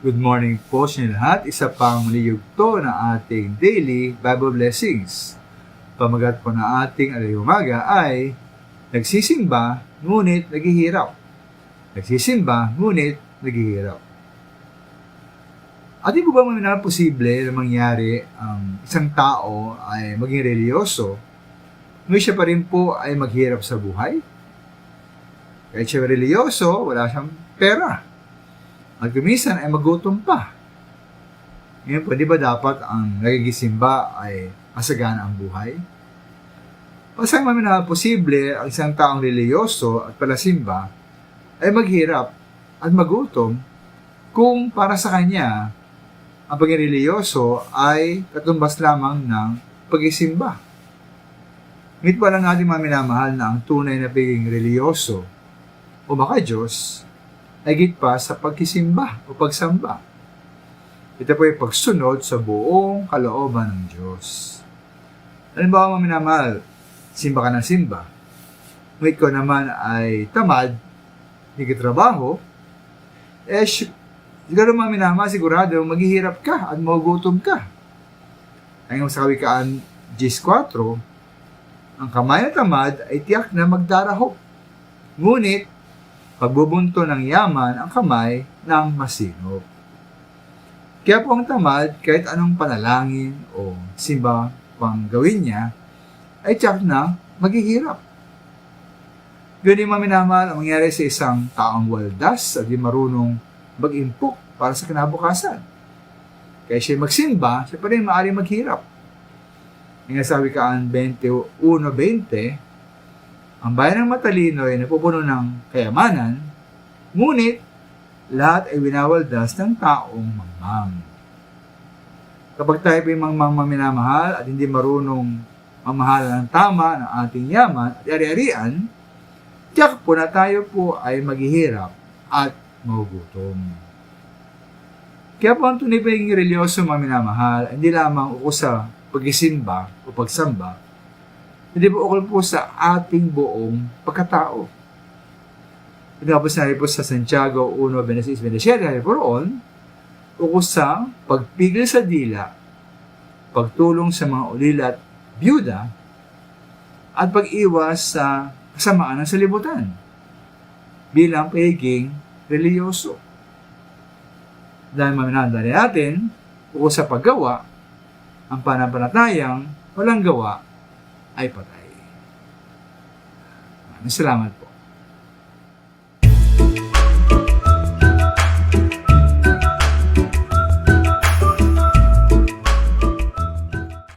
Good morning po sa inyo lahat. Isa pang liyugto na ating daily Bible blessings. Pamagat po na ating umaga ay nagsisimba ngunit naghihirap. Nagsisimba ngunit naghihirap. At di po ba posible na mangyari ang isang tao ay maging reliyoso ngunit siya pa rin po ay maghirap sa buhay? Kahit siya reliyoso, wala siyang pera. At kuminsan ay magutom pa. Ngayon po, di ba dapat ang nagigisimba ay masagana ang buhay? O saan na posible ang isang taong reliyoso at palasimba ay maghirap at magutom kung para sa kanya ang pagiging reliyoso ay katumbas lamang ng pagisimba. Ngunit pa lang natin maminamahal na ang tunay na pagiging reliyoso o maka-Diyos ay higit pa sa pagkisimba o pagsamba. Ito po ay pagsunod sa buong kalooban ng Diyos. Halimbawa, minamahal, simba ka ng simba. Ngunit ko naman ay tamad, hindi ka trabaho, siguro minamahal, sigurado maghihirap ka at magugutom ka. Ayon sa Kawikaan 10:4, ang kamay na tamad ay tiyak na magdarahop. Ngunit, pagbubunto ng yaman ang kamay ng masinop. Kaya po ang tamad, kahit anong panalangin o simba pang gawin niya, ay tiyak na maghihirap. Ganyan maminamahal ang mangyari sa isang taong waldas at di marunong mag-impok para sa kinabukasan. Kaya siya magsimba, siya pa rin maaaring maghirap. Yung sabi kaan 21:20, ang bayan ng matalino ay napupuno ng kayamanan, ngunit lahat ay winawaldas ng taong mangmang. Kapag tayo ay mangmang minamahal at hindi marunong mamahalan ng tama ng ating yaman at ari-arian, tiyak po na tayo po ay maghihirap at magugutom. Kaya po ang tunay pagiging reliyoso minamahal, hindi lamang uko sa pagisimba o pagsamba, hindi po ukol po sa ating buong pagkatao. Ito po sinabi po sa Santiago 1:26-27, po roon, ukol sa pagpigil sa dila, pagtulong sa mga ulila at byuda, at pag-iwas sa kasamaan ng salibutan bilang pagiging reliyoso. Dahil maminandali natin, ukol sa paggawa, ang pananampalatayang walang gawa ay patay. Salamat po.